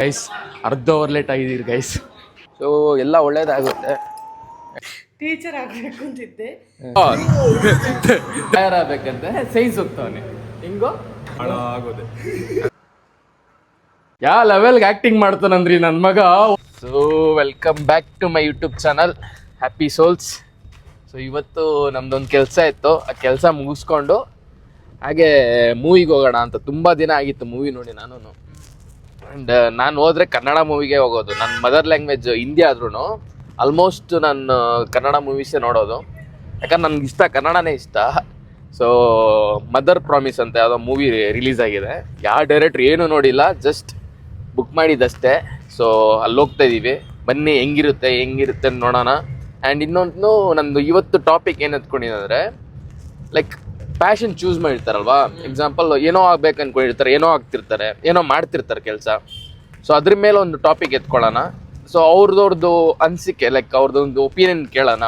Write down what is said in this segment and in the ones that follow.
Guys ಅರ್ಧ hour late ಆಗಿದ್ದೀರಿ guys. So ಎಲ್ಲ ಒಳ್ಳೇದಾಗುತ್ತೆ. ಟೀಚರ್ ಆಗಬೇಕು ಅಂತಿದ್ದೆ, ತಯಾರಾಗಬೇಕಂತೆ ಸೈನ್ಸ್ ಹೋಗ್ತಾವನೆ ಹಿಂಗೋ ಆಗೋದೆ. ಯಾವ ಲೆವೆಲ್ಗೆ ಆಕ್ಟಿಂಗ್ ಮಾಡ್ತಾನಂದ್ರಿ ನನ್ನ ಮಗ. So welcome back to my YouTube channel happy souls. So ಇವತ್ತು ನಮ್ದೊಂದು ಕೆಲಸ ಇತ್ತು, ಆ ಕೆಲಸ ಮುಗಿಸ್ಕೊಂಡು ಹಾಗೆ ಮೂವಿಗೆ ಹೋಗೋಣ ಅಂತ. ತುಂಬ ದಿನ ಆಗಿತ್ತು ಮೂವಿ ನೋಡಿ ನಾನು. ಆ್ಯಂಡ್ ನಾನು ಹೋದರೆ ಕನ್ನಡ ಮೂವಿಗೆ ಹೋಗೋದು. ನನ್ನ ಮದರ್ ಲ್ಯಾಂಗ್ವೇಜ್ ಹಿಂದಿ ಆದ್ರೂ ಆಲ್ಮೋಸ್ಟ್ ನಾನು ಕನ್ನಡ ಮೂವೀಸೇ ನೋಡೋದು, ಯಾಕಂದ್ರೆ ನನಗೆ ಇಷ್ಟ, ಕನ್ನಡನೇ ಇಷ್ಟ. ಸೊ ಮದರ್ ಪ್ರಾಮಿಸ್ ಅಂತ ಯಾವುದೋ ಮೂವಿ ರಿಲೀಸ್ ಆಗಿದೆ. ಯಾವ ಡೈರೆಕ್ಟ್ರ್ ಏನೂ ನೋಡಿಲ್ಲ, ಜಸ್ಟ್ ಬುಕ್ ಮಾಡಿದ್ದಷ್ಟೇ. ಸೊ ಅಲ್ಲಿ ಹೋಗ್ತಾ ಇದ್ದೀವಿ, ಬನ್ನಿ ಹೆಂಗಿರುತ್ತೆ ನೋಡೋಣ. ಆ್ಯಂಡ್ ಇನ್ನೊಂದು ನಂದು ಇವತ್ತು ಟಾಪಿಕ್ ಏನು ಎತ್ಕೊಂಡಿದೆ ಅಂದರೆ, ಲೈಕ್ ಪ್ಯಾಷನ್ ಚೂಸ್ ಮಾಡಿರ್ತಾರಲ್ವಾ. ಎಕ್ಸಾಂಪಲ್ ಏನೋ ಆಗ್ಬೇಕು ಅಂದ್ಕೊಂಡಿರ್ತಾರೆ, ಏನೋ ಆಗ್ತಿರ್ತಾರೆ, ಏನೋ ಮಾಡ್ತಿರ್ತಾರೆ ಕೆಲಸ. ಸೊ ಅದ್ರ ಮೇಲೆ ಒಂದು ಟಾಪಿಕ್ ಎತ್ಕೊಳ್ಳೋಣ. ಸೊ ಅವ್ರದ್ದು ಅನಿಸಿಕೆ, ಲೈಕ್ ಅವ್ರದ್ದೊಂದು ಒಪಿನಿಯನ್ ಕೇಳೋಣ.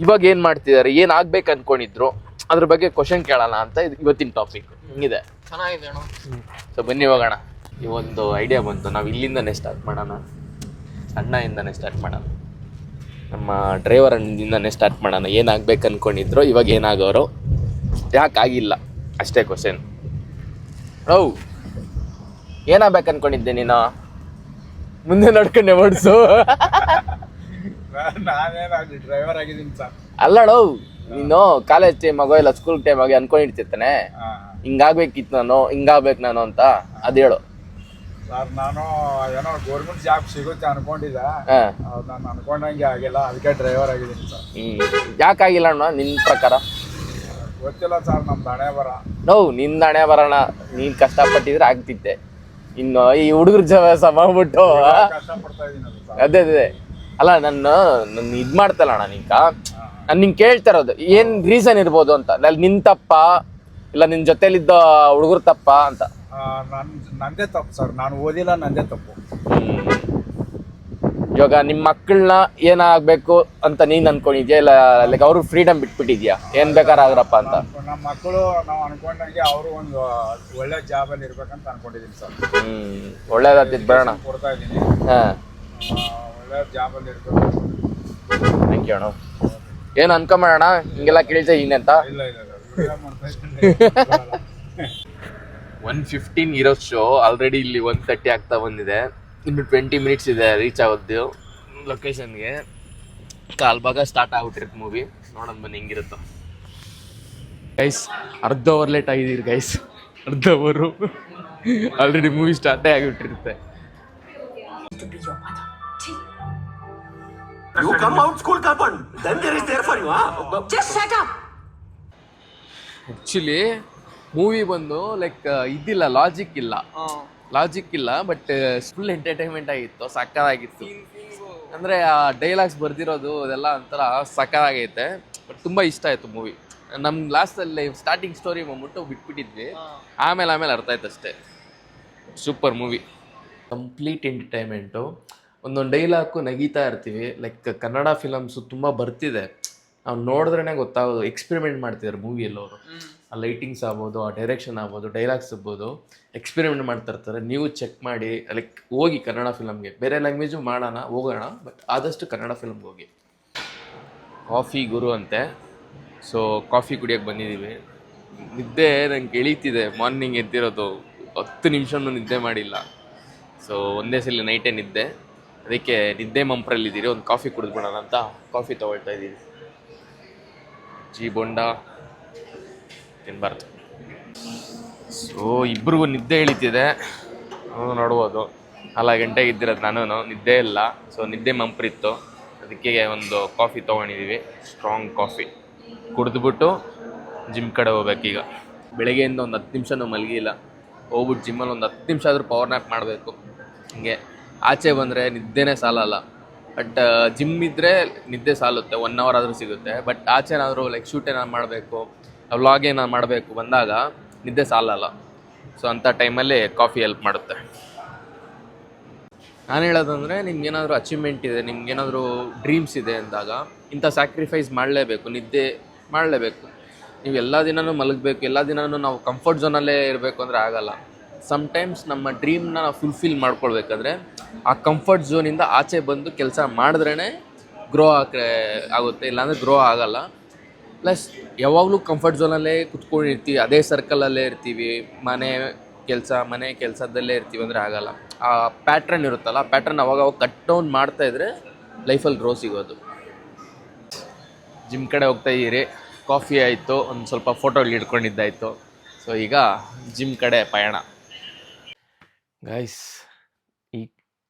ಇವಾಗ ಏನು ಮಾಡ್ತಿದ್ದಾರೆ, ಏನು ಆಗ್ಬೇಕು ಅಂದ್ಕೊಂಡಿದ್ರು, ಅದ್ರ ಬಗ್ಗೆ ಕ್ವಶನ್ ಕೇಳೋಣ ಅಂತ ಇವತ್ತಿನ ಟಾಪಿಕ್. ಹಿಂಗಿದೆ, ಚೆನ್ನಾಗಿದೆ. ಸೊ ಬನ್ನಿ ಹೋಗೋಣ. ಈ ಒಂದು ಐಡಿಯಾ ಬಂತು, ನಾವು ಇಲ್ಲಿಂದನೇ ಸ್ಟಾರ್ಟ್ ಮಾಡೋಣ, ಸಣ್ಣಯಿಂದನೇ ಸ್ಟಾರ್ಟ್ ಮಾಡೋಣ, ನಮ್ಮ ಡ್ರೈವರ್ ಇಂದನೇ ಸ್ಟಾರ್ಟ್ ಮಾಡೋಣ. ಏನಾಗ್ಬೇಕು ಅಂದ್ಕೊಂಡಿದ್ರು, ಇವಾಗ ಏನಾಗೋರು, ಯಾಕಾಗಿಲ್ಲ ಅಷ್ಟೇ ಕ್ವಶನ್. ಏನಾಗ್ಬೇಕು ಅನ್ಕೊಂಡಿದ್ದೆ ನೀನು? ಮುಂದೆ ನಡ್ಕೊಂಡೆ ಓಡಿಸು. ಡ್ರೈವರ್ ಆಗಿದ್ದೀನಿ ಸರ್. ಅಲ್ಲಣ್ಣ, ನೀನು ಕಾಲೇಜ್ ಟೈಮ್ ಆಗೋ ಇಲ್ಲ ಸ್ಕೂಲ್ ಟೈಮ್ ಆಗಿ ಅನ್ಕೊಂಡಿರ್ತಿರ್ತಾನೆ, ಹಿಂಗಾಗ್ಬೇಕಿತ್ತು ನಾನು ಅಂತ. ಅದ್ ಹೇಳು ಸರ್. ನಾನು ಏನೋ ಗೌರ್ಮೆಂಟ್ ಜಾಬ್ ಸಿಗುತ್ತೆ ಅನ್ಕೊಂಡಿದ್ದೆ, ನಾನು ಅನ್ಕೊಂಡಂಗೆ ಆಗಿಲ್ಲ, ಅದಕ್ಕೆ ಡ್ರೈವರ್ ಆಗಿದ್ದೀನಿ ಸರ್. ಯಾಕಾಗಿಲ್ಲ ಅಣ್ಣ ನಿನ್ ಪ್ರಕಾರ? ಗೊತ್ತಿಲ್ಲ ಸರ್, ನಮ್ದು ಹಣೆ ಬರ. ನಿಂದ ಹಣೆ ಬರೋಣ, ನೀನ್ ಕಷ್ಟಪಟ್ಟಿದ್ರೆ ಆಗ್ತಿತ್ತೆ. ಇನ್ನು ಈ ಹುಡುಗರ ಸಮ ಮಾಡ್ಬಿಟ್ಟು ಕಷ್ಟಪಡ್ತಾ ಇದ್ದೀನಿ ಅದೇ ಅಲ್ಲ, ನನ್ನ ಇದ್ ಮಾಡ್ತಲ್ಲ ಅಣ್ಣ. ನಾನು ನಿಂಗೆ ಕೇಳ್ತಾ ಇರೋದು ಏನ್ ರೀಸನ್ ಇರ್ಬೋದು ಅಂತ. ನಿನ್ ತಪ್ಪ ಇಲ್ಲ ನಿನ್ ಜೊತೆಲಿದ್ದ ಹುಡುಗರು ತಪ್ಪ ಅಂತ? ನಂದೇ ತಪ್ಪು ಸರ್, ನಾನು ಓದಿಲ್ಲ, ನಂದೇ ತಪ್ಪು. ಇವಾಗ ನಿಮ್ಮ ಮಕ್ಕಳನ್ನ ಏನಾಗಬೇಕು ಅಂತ ನೀನ್ ಅನ್ಕೊಂಡಿದ್ಯಾ, ಇಲ್ಲ ಲೈಕ್ ಅವ್ರಿಗೆ ಫ್ರೀಡಮ್ ಬಿಟ್ಬಿಟ್ಟಿದ್ಯಾ, ಏನ್ ಬೇಕಾದ್ರೆ ಆಗ್ರಪ್ಪ ಅಂತ? ನಮ್ಮ ಮಕ್ಕಳು ನಾವು ಅನ್ಕೊಂಡಂಗೆ ಅವರು ಒಂದು ಒಳ್ಳೆ ಜಾಬ್ ಅಲ್ಲಿ ಇರ್ಬೇಕಂತ ಅನ್ಕೊಂಡಿದೀನಿ ಸರ್. ಒಳ್ಳೇದಾಗ್ತಿದ್ ಬೇಡ ಕೊಡ್ತಾ ಇದ್ದೀನಿ. ಒಳ್ಳೆ ಜಾಬ್ ಅಲ್ಲಿ ಇರ್ಬೇಕು. ಥ್ಯಾಂಕ್ ಯು ಅಣ್ಣ. ಏನು ಅನ್ಕೊಂಬೇಡ ಹಿಂಗೆಲ್ಲ ಕೇಳ್ತಾ ಹಿಂಗೆ ಅಂತ. ಇಲ್ಲ 1:15 ಇರೋ ಶೋ ಆಲ್ರೆಡಿ ಇಲ್ಲಿ 1:30 ಆಗ್ತಾ ಬಂದಿದೆ. ಇನ್ನು 20 ಮಿನಿಟ್ಸ್ ಇದೆ ರೀಚ್ ಆಗೋದು ಲೊಕೇಶನ್ಗೆ. ಕಾಲ್ ಭಾಗ ಸ್ಟಾರ್ಟ್ ಆಗ್ಬಿಟ್ಟಿರುತ್ತೆ ಮೂವಿ. ನೋಡೋಣ ಬನ್ನಿ ಹೆಂಗಿರುತ್ತೋ. ಗೈಸ್ ಅರ್ಧ ಅವರ್ ಲೇಟ್ ಆಗಿದ್ದೀರಿ ಗೈಸ್, ಅರ್ಧ ಅವರು. ಆಲ್ರೆಡಿ ಮೂವಿ ಸ್ಟಾರ್ಟೇ ಆಗಿಬಿಟ್ಟಿರುತ್ತೆ. You come out school kapan? Then there is there for you, huh? Just shut up. Actually movie ಬಂದು ಲೈಕ್ ಇದಿಲ್ಲ, ಲಾಜಿಕ್ ಇಲ್ಲ, ಬಟ್ ಫುಲ್ ಎಂಟರ್ಟೈನ್ಮೆಂಟ್ ಆಗಿತ್ತು, ಸಕ್ಕತ್ತಾಗಿತ್ತು. ಅಂದರೆ ಆ ಡೈಲಾಗ್ಸ್ ಬರ್ದಿರೋದು ಅದೆಲ್ಲ ಒಂಥರ ಸಕ್ಕತ್ತಾಗೈತೆ. ಬಟ್ ತುಂಬ ಇಷ್ಟ ಆಯಿತು ಮೂವಿ. ನಮ್ಮ ಲಾಸ್ಟಲ್ಲಿ ಸ್ಟಾರ್ಟಿಂಗ್ ಸ್ಟೋರಿ ಬಂದ್ಬಿಟ್ಟು ಬಿಟ್ಬಿಟ್ಟಿದ್ವಿ, ಆಮೇಲೆ ಅರ್ಥ ಆಯ್ತು ಅಷ್ಟೇ. Super movie, complete entertainment. ಒಂದೊಂದು ಡೈಲಾಗು ನಗೀತಾ ಇರ್ತೀವಿ. ಲೈಕ್ ಕನ್ನಡ ಫಿಲಮ್ಸು ತುಂಬ ಬರ್ತಿದೆ, ನಾವು ನೋಡಿದ್ರೇ ಗೊತ್ತಾಗೋದು. ಎಕ್ಸ್ಪೆರಿಮೆಂಟ್ ಮಾಡ್ತಿದ್ದಾರೆ ಮೂವಿಯಲ್ಲಿ ಅವರು. ಆ ಲೈಟಿಂಗ್ಸ್ ಆಗ್ಬೋದು, ಆ ಡೈರೆಕ್ಷನ್ ಆಗ್ಬೋದು, ಡೈಲಾಗ್ಸ್ ಆಗ್ಬೋದು, ಎಕ್ಸ್ಪೆರಿಮೆಂಟ್ ಮಾಡ್ತಾ ಇರ್ತಾರೆ. ನೀವು ಚೆಕ್ ಮಾಡಿ, ಲೈಕ್ ಹೋಗಿ ಕನ್ನಡ ಫಿಲಮ್ಗೆ. ಬೇರೆ ಲ್ಯಾಂಗ್ವೇಜು ಹೋಗೋಣ, ಬಟ್ ಆದಷ್ಟು ಕನ್ನಡ ಫಿಲಮ್ಗೆ ಹೋಗಿ. ಕಾಫಿ ಗುರು ಅಂತೆ. ಸೊ ಕಾಫಿ ಕುಡಿಯೋಕ್ಕೆ ಬಂದಿದ್ದೀವಿ. ನಿದ್ದೆ ನಂಗೆ ಎಳೀತಿದೆ, ಮಾರ್ನಿಂಗ್ ಎದ್ದಿರೋದು 10 ನಿಮಿಷನೂ ನಿದ್ದೆ ಮಾಡಿಲ್ಲ. ಸೊ ಒಂದೇ ಸಲ ನೈಟೇ ನಿದ್ದೆ, ಅದಕ್ಕೆ ನಿದ್ದೆ ಮಂಪ್ರಲ್ಲಿದ್ದೀರಿ. ಒಂದು ಕಾಫಿ ಕುಡಿದ್ಬಿಡೋಣ ಅಂತ ಕಾಫಿ ತೊಗೊಳ್ತಾ ಇದ್ದೀವಿ. ಬೋಂಡ ತಿನ್ಬಾರ್ದು. ಸೊ ಇಬ್ಬರಿಗೂ ನಿದ್ದೆ ಇಳಿತಿದೆ, ನೋಡ್ಬೋದು. 4 ಗಂಟೆಗೆ ಇದ್ದಿರೋದು, ನಾನು ನಿದ್ದೆ ಇಲ್ಲ. ಸೊ ನಿದ್ದೆ ಮಂಪ್ರಿತ್ತು, ಅದಕ್ಕೆ ಒಂದು ಕಾಫಿ ತೊಗೊಂಡಿದ್ದೀವಿ, ಸ್ಟ್ರಾಂಗ್ ಕಾಫಿ. ಕುಡಿದ್ಬಿಟ್ಟು ಜಿಮ್ ಕಡೆ ಹೋಗ್ಬೇಕೀಗ. ಬೆಳಗ್ಗೆಯಿಂದ ಒಂದು 10 ನಿಮಿಷನೂ ಮಲಗಿಲ್ಲ. ಹೋಗ್ಬಿಟ್ಟು ಜಿಮ್ಮಲ್ಲಿ ಒಂದು 10 ನಿಮಿಷ ಆದರೂ ಪವರ್ ನ್ಯಾಪ್ ಮಾಡಬೇಕು. ಹಿಂಗೆ ಆಚೆ ಬಂದರೆ ನಿದ್ದೆನೇ ಸಾಲಲ್ಲ. ಬಟ್ ಜಿಮ್ ಇದ್ದರೆ ನಿದ್ದೆ ಸಾಲುತ್ತೆ, 1 ಅವರ್ ಆದರೂ ಸಿಗುತ್ತೆ. ಬಟ್ ಆಚೆನಾದರೂ ಲೈಕ್ ಶೂಟ್ ಏನಾದ್ರು ಮಾಡಬೇಕು, ವ್ಲಾಗ್ ಏನಾದ್ರು ಮಾಡಬೇಕು ಬಂದಾಗ ನಿದ್ದೆ ಸಾಲಲ್ಲ. ಸೊ ಅಂಥ ಟೈಮಲ್ಲಿ ಕಾಫಿ ಹೆಲ್ಪ್ ಮಾಡುತ್ತೆ. ನಾನು ಹೇಳೋದಂದರೆ, ನಿಮ್ಗೇನಾದರೂ ಅಚೀವ್ಮೆಂಟ್ ಇದೆ, ನಿಮ್ಗೇನಾದರೂ ಡ್ರೀಮ್ಸ್ ಇದೆ ಅಂದಾಗ ಇಂಥ ಸ್ಯಾಕ್ರಿಫೈಸ್ ಮಾಡಲೇಬೇಕು, ನಿದ್ದೆ ಮಾಡಲೇಬೇಕು. ನೀವು ಎಲ್ಲ ದಿನವೂ ಮಲಗಬೇಕು, ಎಲ್ಲ ದಿನವೂ ನಾವು ಕಂಫರ್ಟ್ ಝೋನಲ್ಲೇ ಇರಬೇಕು ಅಂದರೆ ಆಗಲ್ಲ. ಸಮ್ಟೈಮ್ಸ್ ನಮ್ಮ ಡ್ರೀಮ್ನ ನಾವು ಫುಲ್ಫಿಲ್ ಮಾಡ್ಕೊಳ್ಬೇಕಾದ್ರೆ ಆ ಕಂಫರ್ಟ್ ಝೋನಿಂದ ಆಚೆ ಬಂದು ಕೆಲಸ ಮಾಡಿದ್ರೇ ಗ್ರೋ ಆಗುತ್ತೆ, ಇಲ್ಲಾಂದರೆ ಗ್ರೋ ಆಗಲ್ಲ. ಪ್ಲಸ್ ಯಾವಾಗಲೂ ಕಂಫರ್ಟ್ ಝೋನಲ್ಲೇ ಕುತ್ಕೊಂಡಿರ್ತೀವಿ, ಅದೇ ಸರ್ಕಲಲ್ಲೇ ಇರ್ತೀವಿ, ಮನೆ ಕೆಲಸದಲ್ಲೇ ಇರ್ತೀವಿ ಅಂದರೆ ಆಗಲ್ಲ. ಆ ಪ್ಯಾಟ್ರನ್ ಇರುತ್ತಲ್ಲ, ಆ ಪ್ಯಾಟ್ರನ್ ಅವಾಗ ಕಟ್ ಡೌನ್ ಮಾಡ್ತಾಯಿದ್ರೆ ಲೈಫಲ್ಲಿ ಗ್ರೋ ಸಿಗೋದು. ಜಿಮ್ ಕಡೆ ಹೋಗ್ತಾ ಇದ್ದೀರಿ, ಕಾಫಿ ಆಯಿತು, ಒಂದು ಸ್ವಲ್ಪ ಫೋಟೋಗಳು ಹಿಡ್ಕೊಂಡಿದ್ದಾಯಿತು. ಸೊ ಈಗ ಜಿಮ್ ಕಡೆ ಪಯಣ. ಗೈಸ್, ಈ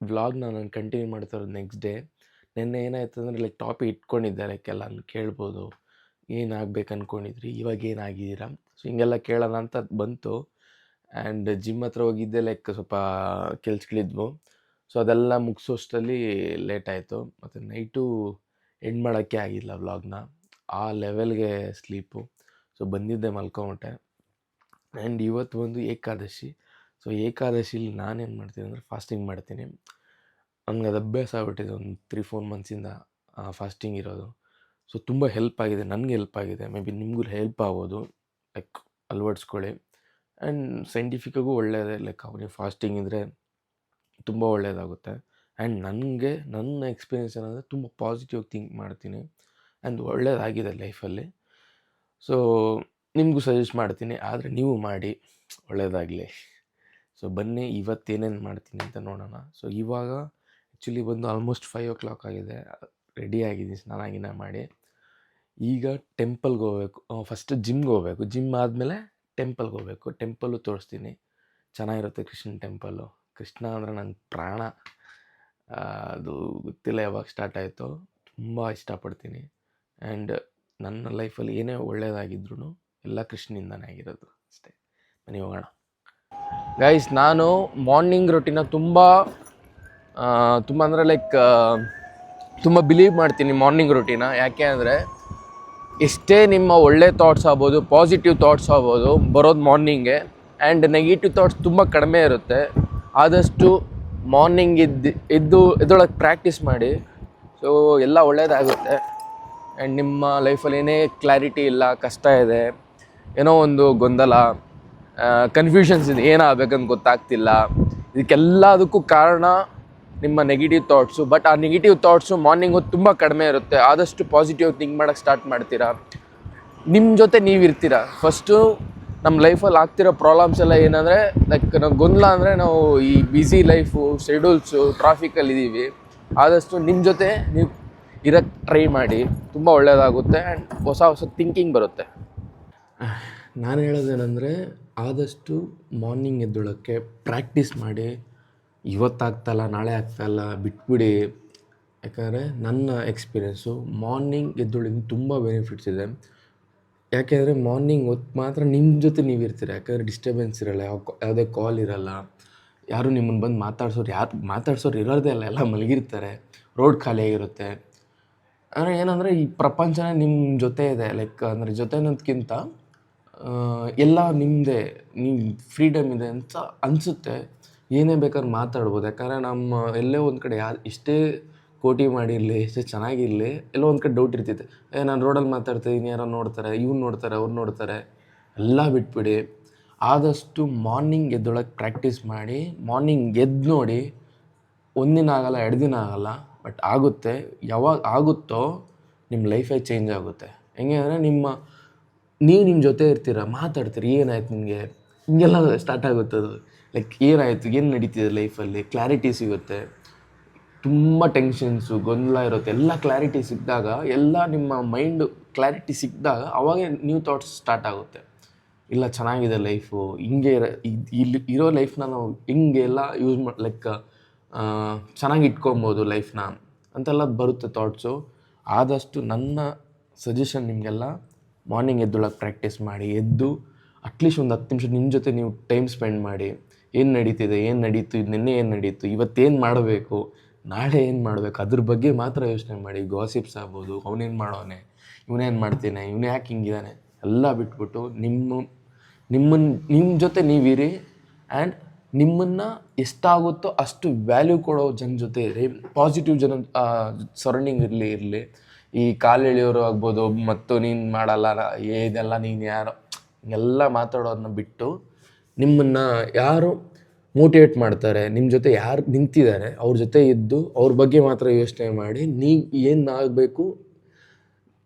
ವ್ಲಾಗ್ನ ನಾನು ಕಂಟಿನ್ಯೂ ಮಾಡ್ತಾ ಇರೋದು ನೆಕ್ಸ್ಟ್ ಡೇ. ನೆನ್ನೆ ಏನಾಯ್ತು ಅಂದರೆ ಲೈಕ್ ಟಾಪಿಕ್ ಇಟ್ಕೊಂಡಿದ್ದೆ, ಲೈಕ್ ಎಲ್ಲ ಕೇಳ್ಬೋದು, ಏನಾಗಬೇಕು ಅಂದ್ಕೊಂಡಿದ್ರಿ, ಇವಾಗ ಏನಾಗಿದ್ದೀರಾ, ಸೊ ಹಿಂಗೆಲ್ಲ ಕೇಳೋಣ ಅಂತ ಬಂತು. ಆ್ಯಂಡ್ ಜಿಮ್ ಹತ್ರ ಹೋಗಿದ್ದೆ, ಲೈಕ್ ಸ್ವಲ್ಪ ಕೆಲ್ಸಗಳಿದ್ವು. ಸೊ ಅದೆಲ್ಲ ಮುಗಿಸೋಷ್ಟರಲ್ಲಿ ಲೇಟ್ ಆಯಿತು, ಮತ್ತು ನೈಟು ಎಂಡ್ ಮಾಡೋಕ್ಕೆ ಆಗಿಲ್ಲ ವ್ಲಾಗ್ನ, ಆ ಲೆವೆಲ್ಗೆ ಸ್ಲೀಪು. ಸೊ ಬಂದಿದ್ದೆ, ಮಲ್ಕೊಂಬಿಟ್ಟೆ. ಆ್ಯಂಡ್ ಇವತ್ತು ಒಂದು ಏಕಾದಶಿ. ಸೊ ಏಕಾದಶಿಲಿ ನಾನೇನು ಮಾಡ್ತೀನಿ ಅಂದರೆ ಫಾಸ್ಟಿಂಗ್ ಮಾಡ್ತೀನಿ. ನನಗೆ ಅದು ಅಭ್ಯಾಸ ಆಗ್ಬಿಟ್ಟಿದೆ, ಒಂದು 3-4 ಮಂತ್ಸಿಂದ ಫಾಸ್ಟಿಂಗ್ ಇರೋದು. ಸೊ ತುಂಬ ಹೆಲ್ಪ್ ಆಗಿದೆ, ನನಗೆ ಹೆಲ್ಪ್ ಆಗಿದೆ, ಮೇ ಬಿ ನಿಮಗೂ ಹೆಲ್ಪ್ ಆಗ್ಬೋದು, ಲೈಕ್ ಅಳವಡಿಸ್ಕೊಳ್ಳಿ. ಆ್ಯಂಡ್ ಸೈಂಟಿಫಿಕ್ಕಾಗೂ ಒಳ್ಳೆಯದೇ, ಲೈಕ್ ಅವನಿಗೆ ಫಾಸ್ಟಿಂಗ್ ಇದ್ದರೆ ತುಂಬ ಒಳ್ಳೆಯದಾಗುತ್ತೆ. ಆ್ಯಂಡ್ ನನಗೆ ನನ್ನ ಎಕ್ಸ್ಪೀರಿಯೆನ್ಸ್ ಏನಂದರೆ ತುಂಬ ಪಾಸಿಟಿವ್ ಥಿಂಕ್ ಮಾಡ್ತೀನಿ, ಆ್ಯಂಡ್ ಒಳ್ಳೆಯದಾಗಿದೆ ಲೈಫಲ್ಲಿ. ಸೊ ನಿಮಗೂ ಸಜೆಸ್ಟ್ ಮಾಡ್ತೀನಿ, ಆದರೆ ನೀವು ಮಾಡಿ, ಒಳ್ಳೆಯದಾಗಲಿ. ಸೊ ಬನ್ನಿ ಇವತ್ತೇನೇನು ಮಾಡ್ತೀನಿ ಅಂತ ನೋಡೋಣ. ಸೊ ಇವಾಗ ಆ್ಯಕ್ಚುಲಿ ಬಂದು ಆಲ್ಮೋಸ್ಟ್ 5 o'clock ಆಗಿದೆ, ರೆಡಿ ಆಗಿದ್ದೀನಿ ಸ್ನಾನ ಮಾಡಿ. ಈಗ ಟೆಂಪಲ್ಗೆ ಹೋಗ್ಬೇಕು, ಫಸ್ಟ್ ಜಿಮ್ಗೆ ಹೋಗ್ಬೇಕು, ಜಿಮ್ ಆದಮೇಲೆ ಟೆಂಪಲ್ಗೆ ಹೋಗ್ಬೇಕು. ಟೆಂಪಲ್ಲು ತೋರಿಸ್ತೀನಿ, ಚೆನ್ನಾಗಿರುತ್ತೆ ಕೃಷ್ಣನ ಟೆಂಪಲ್ಲು. ಕೃಷ್ಣ ಅಂದರೆ ನಂಗೆ ಪ್ರಾಣ. ಅದು ಗೊತ್ತಿಲ್ಲ ಯಾವಾಗ ಸ್ಟಾರ್ಟ್ ಆಯಿತು, ತುಂಬ ಇಷ್ಟಪಡ್ತೀನಿ. ಆ್ಯಂಡ್ ನನ್ನ ಲೈಫಲ್ಲಿ ಏನೇ ಒಳ್ಳೆಯದಾಗಿದ್ರೂ ಎಲ್ಲ ಕೃಷ್ಣನಿಂದನೇ ಆಗಿರೋದು ಅಷ್ಟೇ. ಬನ್ನಿ ಹೋಗೋಣ. ಗೈಸ್, ನಾನು ಮಾರ್ನಿಂಗ್ ರೊಟೀನ ತುಂಬ ಅಂದರೆ ಲೈಕ್ ತುಂಬ ಬಿಲೀವ್ ಮಾಡ್ತೀನಿ ಮಾರ್ನಿಂಗ್ ರೊಟೀನ. ಯಾಕೆ ಅಂದರೆ ಎಷ್ಟೇ ನಿಮ್ಮ ಒಳ್ಳೆ ಥಾಟ್ಸ್ ಆಗ್ಬೋದು, ಪಾಸಿಟಿವ್ ಥಾಟ್ಸ್ ಆಗ್ಬೋದು, ಬರೋದು ಮಾರ್ನಿಂಗೆ. ಆ್ಯಂಡ್ ನೆಗೆಟಿವ್ ಥಾಟ್ಸ್ ತುಂಬ ಕಡಿಮೆ ಇರುತ್ತೆ. ಆದಷ್ಟು ಮಾರ್ನಿಂಗ್ ಎದ್ದೊಳಗೆ ಪ್ರಾಕ್ಟೀಸ್ ಮಾಡಿ, ಸೊ ಎಲ್ಲ ಒಳ್ಳೆಯದಾಗುತ್ತೆ. ಆ್ಯಂಡ್ ನಿಮ್ಮ ಲೈಫಲ್ಲಿ ಏನೇ ಕ್ಲಾರಿಟಿ ಇಲ್ಲ, ಕಷ್ಟ ಇದೆ, ಏನೋ ಒಂದು ಗೊಂದಲ, ಕನ್ಫ್ಯೂಷನ್ಸ್ ಇದೆ, ಏನಾಗಬೇಕಂತ ಗೊತ್ತಾಗ್ತಿಲ್ಲ, ಇದಕ್ಕೆಲ್ಲದಕ್ಕೂ ಕಾರಣ ನಿಮ್ಮ ನೆಗೆಟಿವ್ ಥಾಟ್ಸು. ಬಟ್ ಆ ನೆಗೆಟಿವ್ ಥಾಟ್ಸು ಮಾರ್ನಿಂಗ್ ಹೊತ್ತು ತುಂಬ ಕಡಿಮೆ ಇರುತ್ತೆ. ಆದಷ್ಟು ಪಾಸಿಟಿವ್ ಥಿಂಕ್ ಮಾಡೋಕ್ಕೆ ಸ್ಟಾರ್ಟ್ ಮಾಡ್ತೀರಾ, ನಿಮ್ಮ ಜೊತೆ ನೀವು ಇರ್ತೀರ. ಫಸ್ಟು ನಮ್ಮ ಲೈಫಲ್ಲಿ ಆಗ್ತಿರೋ ಪ್ರಾಬ್ಲಮ್ಸ್ ಎಲ್ಲ ಏನಂದರೆ ಲೈಕ್ ನಾವು ಗೊಂದಲ ಅಂದರೆ ನಾವು ಈ ಬ್ಯುಸಿ ಲೈಫು, ಶೆಡ್ಯೂಲ್ಸು, ಟ್ರಾಫಿಕಲ್ಲಿ ಇದ್ದೀವಿ. ಆದಷ್ಟು ನಿಮ್ಮ ಜೊತೆ ನೀವು ಇರೋಕ್ಕೆ ಟ್ರೈ ಮಾಡಿ, ತುಂಬ ಒಳ್ಳೆಯದಾಗುತ್ತೆ. ಆ್ಯಂಡ್ ಹೊಸ ಥಿಂಕಿಂಗ್ ಬರುತ್ತೆ. ನಾನು ಹೇಳೋದೇನೆಂದರೆ ಆದಷ್ಟು ಮಾರ್ನಿಂಗ್ ಎದ್ದೊಳಕ್ಕೆ ಪ್ರಾಕ್ಟೀಸ್ ಮಾಡಿ. ಇವತ್ತಾಗ್ತಾಯಿಲ್ಲ, ನಾಳೆ ಆಗ್ತಾಯಿಲ್ಲ, ಬಿಟ್ಬಿಡಿ. ಯಾಕಂದರೆ ನನ್ನ ಎಕ್ಸ್ಪೀರಿಯೆನ್ಸು ಮಾರ್ನಿಂಗ್ ಎದ್ದೊಳಗೆ ತುಂಬ ಬೆನಿಫಿಟ್ಸ್ ಇದೆ. ಯಾಕೆಂದರೆ ಮಾರ್ನಿಂಗ್ ಹೊತ್ತು ಮಾತ್ರ ನಿಮ್ಮ ಜೊತೆ ನೀವು ಇರ್ತೀರ. ಯಾಕಂದರೆ ಡಿಸ್ಟರ್ಬೆನ್ಸ್ ಇರೋಲ್ಲ, ಯಾವುದೇ ಕಾಲ್ ಇರೋಲ್ಲ, ಯಾರು ನಿಮ್ಮನ್ನು ಬಂದು ಮಾತಾಡ್ಸೋರು ಇರೋದೇ ಅಲ್ಲ, ಎಲ್ಲ ಮಲಗಿರ್ತಾರೆ, ರೋಡ್ ಖಾಲಿಯಾಗಿರುತ್ತೆ. ಅಂದರೆ ಏನಂದರೆ ಈ ಪ್ರಪಂಚನೇ ನಿಮ್ಮ ಜೊತೆ ಇದೆ. ಲೈಕ್ ಅಂದರೆ ಜೊತೆ ಅನ್ನೋದಕ್ಕಿಂತ ಎಲ್ಲ ನಿಮ್ಮದೇ, ನೀವು ಫ್ರೀಡಮ್ ಇದೆ ಅಂತ ಅನಿಸುತ್ತೆ. ಏನೇ ಬೇಕಾದ್ರೂ ಮಾತಾಡ್ಬೋದು. ಯಾಕಂದರೆ ನಮ್ಮ ಎಲ್ಲೇ ಒಂದು ಕಡೆ ಎಷ್ಟೇ ಕೋಟಿ ಮಾಡಿರಲಿ, ಎಷ್ಟೇ ಚೆನ್ನಾಗಿರಲಿ, ಎಲ್ಲೋ ಒಂದು ಕಡೆ ಡೌಟ್ ಇರ್ತೈತೆ. ನಾನು ರೋಡಲ್ಲಿ ಮಾತಾಡ್ತಾಯಿದ್ದೀನಿ, ಯಾರೋ ನೋಡ್ತಾರೆ, ಇವ್ನು ನೋಡ್ತಾರೆ, ಅವ್ರು ನೋಡ್ತಾರೆ, ಎಲ್ಲ ಬಿಟ್ಬಿಡಿ. ಆದಷ್ಟು ಮಾರ್ನಿಂಗ್ ಎದ್ದೊಳಗೆ ಪ್ರಾಕ್ಟೀಸ್ ಮಾಡಿ. ಮಾರ್ನಿಂಗ್ ಎದ್ದು ನೋಡಿ, 1 ದಿನ ಆಗಲ್ಲ, 2 ದಿನ ಆಗಲ್ಲ, ಬಟ್ ಆಗುತ್ತೆ. ಯಾವಾಗ ಆಗುತ್ತೋ ನಿಮ್ಮ ಲೈಫೇ ಚೇಂಜ್ ಆಗುತ್ತೆ. ಹೆಂಗೆ ಅಂದರೆ ನೀವು ನಿಮ್ಮ ಜೊತೆ ಇರ್ತೀರ, ಮಾತಾಡ್ತೀರಿ, ಏನಾಯ್ತು ನಿಮಗೆ, ಹಿಂಗೆಲ್ಲ ಸ್ಟಾರ್ಟ್ ಆಗುತ್ತದು. ಲೈಕ್ ಏನಾಯಿತು, ಏನು ನಡೀತಿದೆ ಲೈಫಲ್ಲಿ, ಕ್ಲಾರಿಟಿ ಸಿಗುತ್ತೆ. ತುಂಬ ಟೆನ್ಷನ್ಸು, ಗೊಂದಲ ಇರುತ್ತೆ, ಎಲ್ಲ ಕ್ಲಾರಿಟಿ ಸಿಕ್ಕಿದಾಗ, ಎಲ್ಲ ನಿಮ್ಮ ಮೈಂಡು ಕ್ಲಾರಿಟಿ ಸಿಕ್ಕಿದಾಗ ಅವಾಗೇ ನ್ಯೂ ಥಾಟ್ಸ್ ಸ್ಟಾರ್ಟ್ ಆಗುತ್ತೆ. ಇಲ್ಲ ಚೆನ್ನಾಗಿದೆ ಲೈಫು, ಹಿಂಗೆ ಇಲ್ಲಿ ಇರೋ ಲೈಫ್ನ ನಾವು ಹಿಂಗೆಲ್ಲ ಯೂಸ್ ಲೈಕ್ ಚೆನ್ನಾಗಿ ಇಟ್ಕೊಬೋದು ಲೈಫ್ನ ಅಂತೆಲ್ಲ ಬರುತ್ತೆ ಥಾಟ್ಸು. ಆದಷ್ಟು ನನ್ನ ಸಜೆಷನ್ ನಿಮಗೆಲ್ಲ, ಮಾರ್ನಿಂಗ್ ಎದ್ದೊಳಗೆ ಪ್ರಾಕ್ಟೀಸ್ ಮಾಡಿ. ಎದ್ದು ಅಟ್ಲೀಸ್ಟ್ ಒಂದು 10 ನಿಮಿಷ ನಿಮ್ಮ ಜೊತೆ ನೀವು ಟೈಮ್ ಸ್ಪೆಂಡ್ ಮಾಡಿ. ಏನು ನಡೀತಿದೆ, ಏನು ನಡೀತು, ನಿನ್ನೆ ಏನು ನಡೀತು, ಇವತ್ತೇನು ಮಾಡಬೇಕು, ನಾಳೆ ಏನು ಮಾಡಬೇಕು, ಅದ್ರ ಬಗ್ಗೆ ಮಾತ್ರ ಯೋಚನೆ ಮಾಡಿ. ಗಾಸಿಪ್ಸ್ ಆಗ್ಬೋದು, ಅವನೇನು ಮಾಡೋನೆ, ಇವನೇನು ಮಾಡ್ತಾನೆ, ಇವನು ಯಾಕೆ ಹಿಂಗಿದ್ದಾನೆ, ಎಲ್ಲ ಬಿಟ್ಬಿಟ್ಟು ನಿಮ್ಮ ಜೊತೆ ನೀವಿರಿ. ಆ್ಯಂಡ್ ನಿಮ್ಮನ್ನು ಎಷ್ಟಾಗುತ್ತೋ ಅಷ್ಟು ವ್ಯಾಲ್ಯೂ ಕೊಡೋ ಜನ ಜೊತೆ ಇರಿ. ಪಾಸಿಟಿವ್ ಜನ ಸರೌಂಡಿಂಗ್ ಇರಲಿ. ಈ ಕಾಲು ಎಳೆಯೋರು ಆಗ್ಬೋದು, ಮತ್ತು ನೀನು ಮಾಡಲ್ಲ, ಇದೆಲ್ಲ ನೀನು ಯಾರೋ, ಹಿಂಗೆಲ್ಲ ಮಾತಾಡೋದನ್ನ ಬಿಟ್ಟು ನಿಮ್ಮನ್ನು ಯಾರು ಮೋಟಿವೇಟ್ ಮಾಡ್ತಾರೆ, ನಿಮ್ಮ ಜೊತೆ ಯಾರು ನಿಂತಿದ್ದಾರೆ ಅವ್ರ ಜೊತೆ ಇದ್ದು ಅವ್ರ ಬಗ್ಗೆ ಮಾತ್ರ ಯೋಚನೆ ಮಾಡಿ, ನೀವು ಏನಾಗಬೇಕು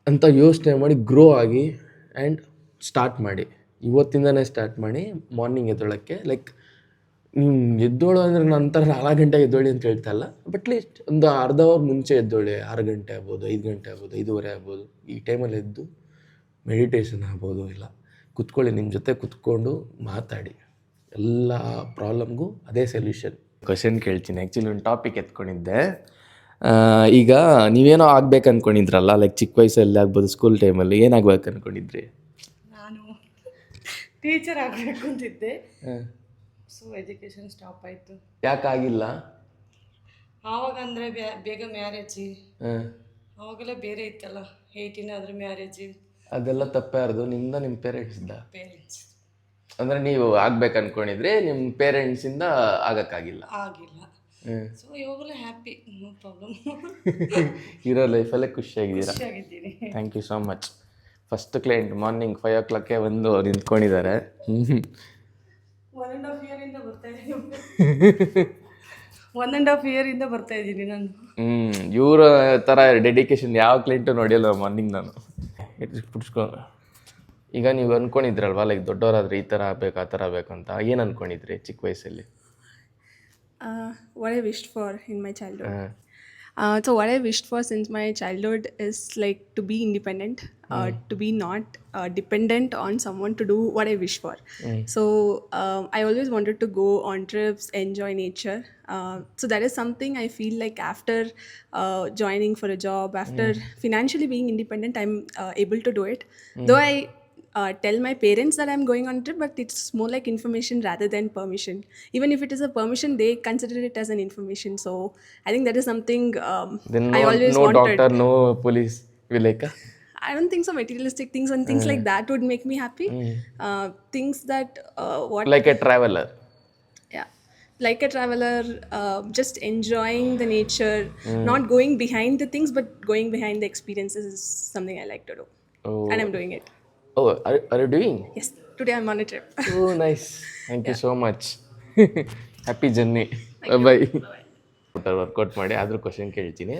ಅಂತ ಯೋಚನೆ ಮಾಡಿ ಗ್ರೋ ಆಗಿ ಆ್ಯಂಡ್ ಸ್ಟಾರ್ಟ್ ಮಾಡಿ. ಇವತ್ತಿಂದನೇ ಸ್ಟಾರ್ಟ್ ಮಾಡಿ ಮಾರ್ನಿಂಗ್ ಎದ್ದೊಳಕ್ಕೆ. ಲೈಕ್ ನೀವು ಎದ್ದೋಳು ಅಂದರೆ ನಂತರ 4 ಗಂಟೆಗೆ ಎದ್ದೋಳಿ ಅಂತ ಹೇಳ್ತಾ ಇಲ್ಲ, ಬಟ್ ಲೀಸ್ಟ್ ಒಂದು ಅರ್ಧ ಅವರ್ ಮುಂಚೆ ಎದ್ದೋಳಿ. 6 ಗಂಟೆ ಆಗ್ಬೋದು, 5 ಗಂಟೆ ಆಗ್ಬೋದು, 5:15 ಆಗ್ಬೋದು. ಈ ಟೈಮಲ್ಲಿ ಎದ್ದು ಮೆಡಿಟೇಷನ್ ಆಗ್ಬೋದು, ಇಲ್ಲ ಕುತ್ಕೊಳ್ಳಿ, ನಿಮ್ಮ ಜೊತೆ ಕುತ್ಕೊಂಡು ಮಾತಾಡಿ. ಎಲ್ಲ ಪ್ರಾಬ್ಲಮ್ಗೂ ಅದೇ ಸೊಲ್ಯೂಷನ್. ಕ್ವಶನ್ ಕೇಳ್ತೀನಿ. ಆ್ಯಕ್ಚುಲಿ ಒಂದು ಟಾಪಿಕ್ ಎತ್ಕೊಂಡಿದ್ದೆ. ಈಗ ನೀವೇನೋ ಆಗ್ಬೇಕು ಅಂದ್ಕೊಂಡಿದ್ರಲ್ಲ, ಲೈಕ್ ಚಿಕ್ಕ ವಯಸ್ಸಲ್ಲಿ ಆಗ್ಬೋದು, ಸ್ಕೂಲ್ ಟೈಮಲ್ಲಿ ಏನಾಗ್ಬೇಕು ಅಂದ್ಕೊಂಡಿದ್ರಿ? ನಾನು ಟೀಚರ್ ಆಗಬೇಕು ಅಂತಿದ್ದೆ. ಸೊ ಎಜುಕೇಷನ್ ಸ್ಟಾಪ್ ಆಯಿತು. ಯಾಕಾಗಿಲ್ಲ? ಆವಾಗ ಅಂದರೆ ಬೇಗ ಮ್ಯಾರೇಜಿ, ಆವಾಗೆಲ್ಲ ಬೇರೆ ಇತ್ತಲ್ಲ, 18 ಆದರೆ ಮ್ಯಾರೇಜಿ. ಅದೆಲ್ಲ ತಪ್ಪಾರ್ದು ನಿಮ್ದ ನಿಮ್ಮ ಪೇರೆಂಟ್ಸ್ದ? ಪೇರೆಂಟ್ಸ್ ಅಂದರೆ ನೀವು ಆಗ್ಬೇಕು ಅಂದ್ಕೊಂಡಿದ್ರೆ ನಿಮ್ಮ ಪೇರೆಂಟ್ಸಿಂದ ಆಗೋಕ್ಕಾಗಿಲ್ಲ? ಆಗಿಲ್ಲ. ಸೊ ಇವಾಗಲೇ ಹ್ಯಾಪಿ, ನೋ ಪ್ರಾಬ್ಲಮ್. ಇರೋ ಲೈಫಲ್ಲೇ ಖುಷಿಯಾಗಿದ್ದೀರಾ? ಖುಷಿಯಾಗಿದ್ದೀನಿ. Thank you so much. First client morning 5 o'clockಗೆ ಬಂದು ನಿಂತ್ಕೊಂಡಿದ್ದಾರೆ. 1.5 year ಬರ್ತಾ ಇದ್ದೀನಿ. 1.5 year ಬರ್ತಾ ಇದ್ದೀನಿ ನಾನು. ಇವರ ಥರ ಡೆಡಿಕೇಶನ್ ಯಾವ ಕ್ಲೈಂಟು ನೋಡಿಲ್ಲ ಮಾರ್ನಿಂಗ್ ನಾನು. ಪುಡ್ಸ್ಕೊ. ಈಗ ನೀವು ಅಂದ್ಕೊಂಡಿದ್ರಲ್ವ, ಲೈಕ್ ದೊಡ್ಡವರಾದ್ರೆ ಈ ಥರ ಆಗಬೇಕು, ಆ ಥರ ಆಗಬೇಕು ಅಂತ. ಏನು ಅಂದ್ಕೊಂಡಿದ್ರಿ ಚಿಕ್ಕ ವಯಸ್ಸಲ್ಲಿ? What I wished for in my childhood. So what I wished for since my childhood is like to be independent, to be not dependent on someone to do what I wish for. So I always wanted to go on trips, enjoy nature. So that is something I feel like after joining for a job, after financially being independent, I'm able to do it. Though I tell my parents that I'm going on a trip, but it's more like information rather than permission. Even if it is a permission, they consider it as an information. So I think that is something Then I always no wanted. doctor, no police. You like? I don't think so. Materialistic things and things like that would make me happy. Things that Like a traveler. yeah, like a traveler, just enjoying the nature, not going behind the things, but going behind the experiences is something I like to do. Oh. And I'm doing it. Oh, are you doing? Yes, today I'm on a trip. Oh, nice. Thank you so much. Happy journey. Bye. Workout ಮಾಡಿ ಆದರೂ question ಕೇಳ್ತೀನಿ.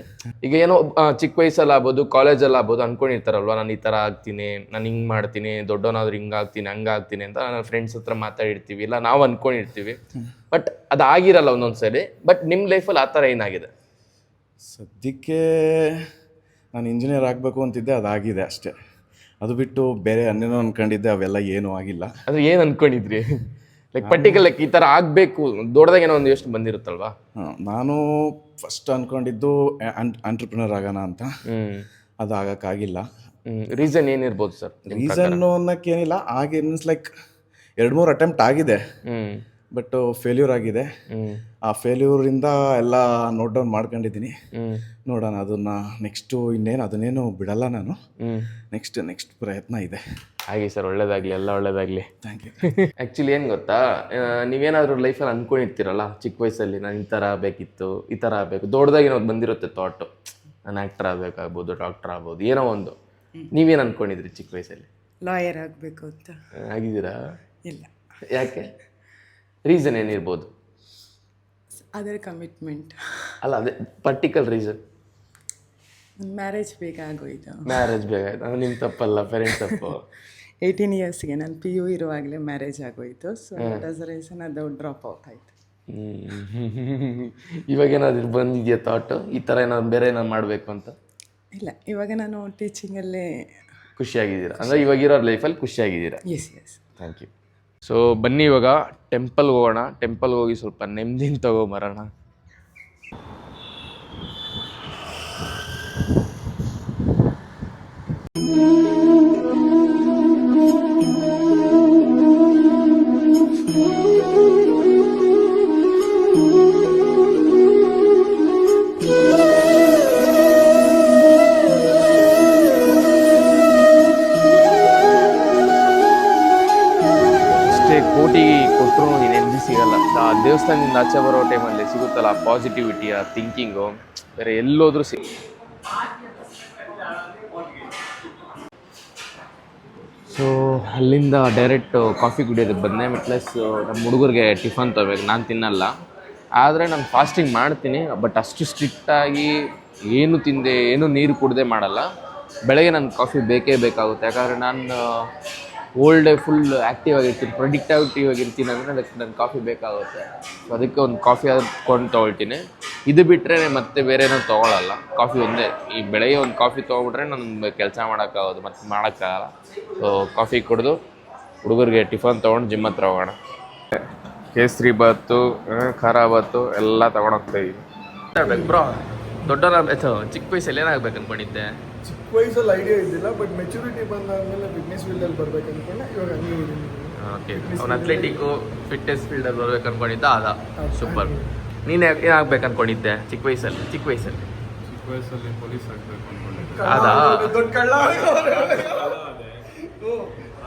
ಈಗ ಏನೋ ಚಿಕ್ಕ ವಯಸ್ಸಲ್ಲಿ ಆಗ್ಬೋದು, ಕಾಲೇಜಲ್ಲಿ ಆಗ್ಬೋದು ಅಂದ್ಕೊಂಡಿರ್ತಾರಲ್ವ, ನಾನು ಈ ಥರ ಆಗ್ತೀನಿ, ನಾನು ಹಿಂಗೆ ಮಾಡ್ತೀನಿ, ದೊಡ್ಡವನಾದ್ರೂ ಹಿಂಗಾಗ್ತೀನಿ, ಹಂಗಾಗ್ತೀನಿ ಅಂತ ನನ್ನ ಫ್ರೆಂಡ್ಸ್ ಹತ್ರ ಮಾತಾಡಿರ್ತೀವಿ, ಇಲ್ಲ ನಾವು ಅಂದ್ಕೊಂಡಿರ್ತೀವಿ. ಬಟ್ ಅದಾಗಿರಲ್ಲ ಒಂದೊಂದು ಸರಿ. ಬಟ್ ನಿಮ್ಮ ಲೈಫಲ್ಲಿ ಆ ಥರ ಏನಾಗಿದೆ? ಸದ್ಯಕ್ಕೆ ನಾನು ಇಂಜಿನಿಯರ್ ಆಗಬೇಕು ಅಂತಿದ್ದೆ, ಅದಾಗಿದೆ ಅಷ್ಟೇ. ಅದು ಬಿಟ್ಟು ಬೇರೆ ಅನ್ನೇನೋ ಅಂದ್ಕೊಂಡಿದ್ದೆ, ಅವೆಲ್ಲ ಏನೂ ಆಗಿಲ್ಲ. ಅಂದರೆ ಏನು ಅಂದ್ಕೊಂಡಿದ್ರಿ? ಲೈಕ್ ಪರ್ಟಿಕ್ಯುಲರ್ ಲೈಕ್ ಈ ಥರ ಆಗಬೇಕು ದೊಡ್ಡದಾಗ ಏನೋ ಒಂದು ಯೋಚನೆ ಬಂದಿರುತ್ತಲ್ವಾ? ನಾನು ಫಸ್ಟ್ ಅಂದ್ಕೊಂಡಿದ್ದು ಆಂಟ್ರಪ್ರಿನರ್ ಆಗೋಣ ಅಂತ. ಅದು ಆಗೋಕ್ಕಾಗಿಲ್ಲ. ರೀಸನ್ ಏನಿರ್ಬೋದು ಸರ್? ರೀಸನ್ನು ಅನ್ನೋಕ್ಕೇನಿಲ್ಲ, ಹಾಗೆ ಮೀನ್ಸ್ ಲೈಕ್ 2-3 ಅಟೆಂಪ್ಟ್ ಆಗಿದೆ, ಬಟ್ ಫೇಲ್ಯೂರ್ ಆಗಿದೆ. ಆ ಫೇಲ್ಯೂರಿಂದ ಎಲ್ಲ ನೋಟ್ ಡೌನ್ ಮಾಡ್ಕೊಂಡಿದ್ದೀನಿ. ನೋಡೋಣ ಅದನ್ನ ನೆಕ್ಸ್ಟು ಅದನ್ನೇನು ಬಿಡಲ್ಲ ನಾನು. ನೆಕ್ಸ್ಟ್ ಪ್ರಯತ್ನ ಇದೆ. ಹಾಗೆ ಸರ್, ಒಳ್ಳೇದಾಗಲಿ, ಎಲ್ಲ ಒಳ್ಳೇದಾಗಲಿ. Thank you. ಆ್ಯಕ್ಚುಲಿ ಏನು ಗೊತ್ತಾ, ನೀವೇನಾದರೂ ಲೈಫಲ್ಲಿ ಅಂದ್ಕೊಂಡಿರ್ತೀರಲ್ಲ ಚಿಕ್ಕ ವಯಸ್ಸಲ್ಲಿ, ನಾನು ಈ ಥರ ಆಗಬೇಕಿತ್ತು, ಈ ಥರ ಆಗಬೇಕು, ದೊಡ್ಡದಾಗಿ ಏನೋ ಬಂದಿರುತ್ತೆ ಥಾಟು, ನಾನು ಆ್ಯಕ್ಟರ್ ಆಗಬೇಕಾಗ್ಬೋದು, ಡಾಕ್ಟರ್ ಆಗ್ಬೋದು, ಏನೋ ಒಂದು. ನೀವೇನು ಅಂದ್ಕೊಂಡಿದ್ರಿ ಚಿಕ್ಕ ವಯಸ್ಸಲ್ಲಿ? ಲಾಯರ್ ಆಗಬೇಕು ಅಂತ. ಆಗಿದ್ದೀರಾ? ಇಲ್ಲ. ಯಾಕೆ? ರೀಸನ್ ಏನಿರ್ಬೋದು? ಅದರ ಕಮಿಟ್ಮೆಂಟ್ ಅಲ್ಲ, ಅದೇ ಪರ್ಟಿಕ್ಯುಲರ್ ರೀಸನ್. ಮ್ಯಾರೇಜ್ ಬೇಗ ಆಗೋಯ್ತು. ಮ್ಯಾರೇಜ್ ಬೇಕಾಯ್ತು, ಅದು ನಿಮ್ಮ ತಪ್ಪಲ್ಲ, ಪೇರೆಂಟ್ಸ್ ತಪ್ಪು. 18 yearsಗೆ ನಾನು PU ಇರುವಾಗಲೇ ಮ್ಯಾರೇಜ್ ಆಗೋಯ್ತು. ಸೊ ದಟ್ ಆಸ್ ರೀಸನ್ ಅದು ಡ್ರಾಪ್ ಔಟ್ ಆಯಿತು. ಇವಾಗ ಏನಾದ್ರು ಬಂದಿದೆಯಾ ಥಾಟು, ಈ ಥರ ಏನಾದ್ರು ಬೇರೆ ಏನಾದ್ರು ಮಾಡಬೇಕು ಅಂತ? ಇಲ್ಲ, ಇವಾಗ ನಾನು ಟೀಚಿಂಗಲ್ಲೇ ಖುಷಿಯಾಗಿದ್ದೀರಾ? ಅಂದರೆ ಇವಾಗಿರೋ ಲೈಫಲ್ಲಿ ಖುಷಿಯಾಗಿದ್ದೀರಾ? ಎಸ್. Thank you. ಸೊ ಬನ್ನಿ ಇವಾಗ ಟೆಂಪಲ್ಗೆ ಹೋಗೋಣ. ಟೆಂಪಲ್ಗೆ ಹೋಗಿ ಸ್ವಲ್ಪ ನೆಮ್ಮದಿನ ತಗೊಂಬರೋಣ. ಕೋಟಿ ಕೊಟ್ಟರು ನೆಮ್ಮದಿ ಸಿಗಲ್ಲ. ಆ ದೇವಸ್ಥಾನದಿಂದ ಆಚೆ ಬರೋ ಟೈಮಲ್ಲಿ ಸಿಗುತ್ತಲ್ಲ ಆ ಪಾಸಿಟಿವಿಟಿ, ಆ ಥಿಂಕಿಂಗು ಬೇರೆ ಎಲ್ಲೋದ್ರೂ ಸೊ ಅಲ್ಲಿಂದ ಡೈರೆಕ್ಟ್ ಕಾಫಿ ಕುಡಿಯೋದಕ್ಕೆ ಬಂದೆ ಪ್ಲಸ್ ನಮ್ಮ ಹುಡುಗರಿಗೆ ಟಿಫನ್ ತಗೋಬೇಕು. ನಾನು ತಿನ್ನಲ್ಲ, ಆದರೆ ನಾನು ಫಾಸ್ಟಿಂಗ್ ಮಾಡ್ತೀನಿ, ಬಟ್ ಅಷ್ಟು ಸ್ಟ್ರಿಕ್ಟಾಗಿ ಏನು ತಿಂದೆ ಏನು ನೀರು ಕುಡ್ದೆ ಮಾಡಲ್ಲ. ಬೆಳಗ್ಗೆ ನನ್ನ ಕಾಫಿ ಬೇಕೇ ಬೇಕಾಗುತ್ತೆ, ಯಾಕಂದರೆ ನಾನು ಓಲ್ಡ್ ಡೇ ಫುಲ್ ಆ್ಯಕ್ಟಿವ್ ಆಗಿರ್ತೀನಿ, ಪ್ರೊಡಿಕ್ಟಿವ್ ಆಗಿರ್ತೀನಿ ಅಂದರೆ ಅದಕ್ಕೆ ನನ್ನ ಕಾಫಿ ಬೇಕಾಗುತ್ತೆ. ಸೊ ಅದಕ್ಕೆ ಒಂದು ಕಾಫಿ ಕೊಂಡು ತೊಗೊಳ್ತೀನಿ. ಇದು ಬಿಟ್ಟರೆ ಮತ್ತೆ ಬೇರೆ ಏನೋ ತೊಗೊಳಲ್ಲ, ಕಾಫಿ ಒಂದೇ. ಈ ಬೆಳಗ್ಗೆ ಒಂದು ಕಾಫಿ ತೊಗೊಬಿಟ್ರೆ ನಾನು ಕೆಲಸ ಮಾಡೋಕ್ಕಾಗೋದು, ಮತ್ತು ಮಾಡೋಕ್ಕಾಗಲ್ಲ. ಸೊ ಕಾಫಿ ಕುಡಿದು ಹುಡುಗರಿಗೆ ಟಿಫನ್ ತೊಗೊಂಡು ಜಿಮ್ ಹತ್ರ ಹೋಗೋಣ. ಕೇಸರಿ ಬಾತು, ಖಾರ ಬಾತು ಎಲ್ಲ ತೊಗೊಂಡೋಗ್ತಾಯಿದ್ವಿ. ಬ್ರೋ ದೊಡ್ಡವರ ಚಿಕ್ಕ ವಯಸ್ಸಲ್ಲಿ ಏನಾಗಬೇಕು ಅಂದ್ಕೊಂಡಿದ್ದೆ? ಚಿಕ್ಕ ವಯಸ್ಸಲ್ಲಿ ಐಡಿಯಾ ಇದ್ದಿಲ್ಲ, ಬಟ್ ಮೆಚುರಿಟಿ ಬಂದಾದ್ಮೇಲೆ ಬಿಸ್ನೆಸ್ ಫೀಲ್ಡಲ್ಲಿ ಬರ್ಬೇಕು ಅನ್ಕೊಂಡೆ. ಇವಾಗ ಹಂಗೆ ಇದೀನಿ. ಓಕೆ, ಅವ್ನು ಅಥ್ಲೆಟಿಕ್ಕು ಫಿಟ್ನೆಸ್ ಫೀಲ್ಡಲ್ಲಿ ಬರ್ಬೇಕು ಅಂದ್ಕೊಂಡಿದ್ದ. ಸೂಪರ್. ನೀನು ಏನಾಗ್ಬೇಕು ಅಂದ್ಕೊಂಡಿದ್ದೆ ಚಿಕ್ಕ ವಯಸ್ಸಲ್ಲಿ? ಚಿಕ್ಕ ವಯಸ್ಸಲ್ಲಿ ಪೊಲೀಸ್ ಆಗಬೇಕು ಅನ್ಕೊಂಡಿದ್ದೆ. ದೊಡ್ಡ ಕಳ್ಳ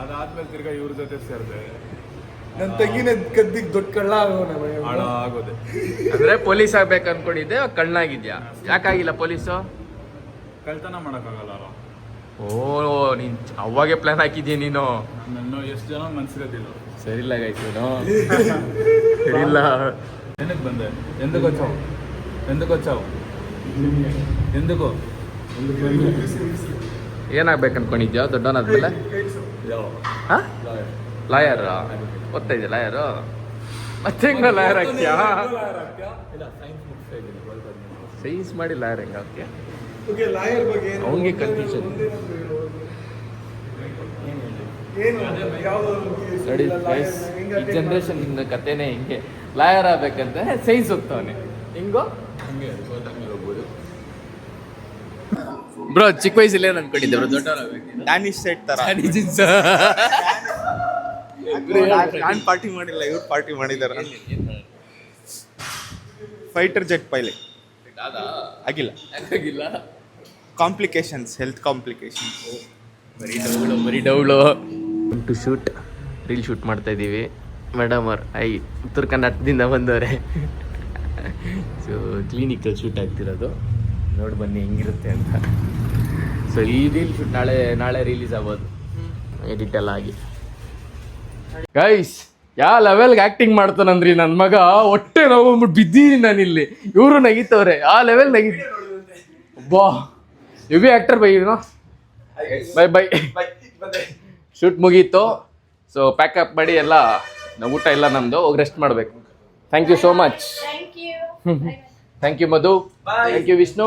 ಅದಾದ್ಮೇಲೆ ತಿರ್ಗಾ ಇವ್ರ ಜೊತೆ ಸೇರಿದೆ. ನನ್ನ ತಂಗಿನ ಕದ್ದಿಗೆ ದೊಡ್ಡ ಕಳ್ಳ ಆಗೋದೆ. ಅಂದರೆ ಪೊಲೀಸ್ ಆಗ್ಬೇಕು ಅಂದ್ಕೊಂಡಿದ್ದೆ, ಕಣ್ಣಾಗಿದ್ಯಾ? ಯಾಕಾಗಿಲ್ಲ ಪೊಲೀಸು? ಕಳ್ತನ ಮಾಡೋಕ್ಕಾಗಲ್ಲ. ಓ, ನೀನು ಅವಾಗೆ ಪ್ಲ್ಯಾನ್ ಹಾಕಿದ್ಯಾ ನೀನು? ನನ್ನ ಎಷ್ಟು ಜನ ಮನ್ಸಿರೋದಿಲ್ಲ. ಸರಿಲ್ಲ ಗಾಯ್ತು, ಸರಿಲ್ಲ. ಏನಕ್ಕೆ ಬಂದೆ? ಎಂದಕ್ಕೆ వచ్చావు? ಎಂದಕ್ಕೂ ಏನಾಗ್ಬೇಕು ಅಂದ್ಕೊಂಡಿದ್ಯಾ ದೊಡ್ಡವನಾದ್ಮೇಲೆ? ಹಾಂ, ಲಾಯರ್ ಓದ್ತಾ ಇದೆಯಾ? ಲಾಯರು ಮತ್ತೆ ಹೆಂಗ ಲಾಯರ್ ಆಗ್ತೀಯಾ? ಸೈನ್ಸ್ ಮಾಡಿ ಲಾಯರ್ ಹೆಂಗ ಆಗ್ತೀಯಾ? ಲಾಯರ್ ಬಗ್ಗೆ ಅವನಿಗೆ ಕನ್ಫ್ಯೂಷನ್. ನೋಡಿ ಗೈಸ್, ಈ ಜನ್ರೇಷನ್ ಇಂದ ಕಥೆನೇ ಹಿಂಗೆ. ಲಾಯರ್ ಆಗ್ಬೇಕಂತ ಸೈನ್ಸ್ ಹೋಗ್ತಾವನೆ, ಹಿಂಗೋ ಹಂಗೆ ಹೋಗ್ಬೋದು. ಬ್ರೋ ಚಿಕ್ಕ ವಯಸ್ಸಲ್ಲಿ ಏನು ಅನ್ಕೊಂಡಿದ್ದೆ ಬ್ರೋ? ದೊಡ್ಡವರಾಗಬೇಕು. ಡ್ಯಾನಿಶ್ ಸೆಟ್ ತರ ನಾನು ಪಾರ್ಟಿ ಮಾಡಿಲ್ಲ, ಇವ್ರು ಪಾರ್ಟಿ ಮಾಡಿದಾರ. ಫೈಟರ್ ಜೆಟ್ ಪೈಲಟ್ ಆಗಿಲ್ಲ. Complications, health complications. ಬರೀ ಡೌಳು. ಟು ಶೂಟ್ ರೀಲ್ ಶೂಟ್ ಮಾಡ್ತಾ ಇದ್ದೀವಿ. ಮೇಡಮ್ ಅವ್ರು ಉತ್ತರ ಕರ್ನಾಟಕದಿಂದ ಬಂದವರೆ. ಸೊ ಕ್ಲಿನಿಕಲ್ ಶೂಟ್ ಆಗ್ತಿರೋದು, ನೋಡಿ ಬನ್ನಿ ಹೆಂಗಿರುತ್ತೆ ಅಂತ. ಸೊ ಈ ರೀಲ್ ಶೂಟ್ ನಾಳೆ ರಿಲೀಸ್ ಆಗ್ಬೋದು, ಎಡಿಟ್ ಎಲ್ಲ ಆಗಿ. ಗೈಸ್, ಯಾವ ಲೆವೆಲ್ಗೆ ಆ್ಯಕ್ಟಿಂಗ್ ಮಾಡ್ತಾನಂದ್ರಿ ನನ್ನ ಮಗ. ಹೊಟ್ಟೆ ನೋವು ಬಿದ್ದೀನಿ ನಾನಿಲ್ಲಿ, ಇವರು ನಗಿತವ್ರೆ. ಆ ಲೆವೆಲ್ ಬಾ ಯು ಆ್ಯಕ್ಟರ್ ಬೈ ಬೈ. ಶೂಟ್ ಮುಗೀತು. ಸೊ ಪ್ಯಾಕಪ್ ಮಾಡಿ ಎಲ್ಲ ಊಟ ಎಲ್ಲ ನಮ್ಮದು, ಹೋಗಿ ರೆಸ್ಟ್ ಮಾಡಬೇಕು. Thank you so much. Thank you Madhu. Thank you Vishnu.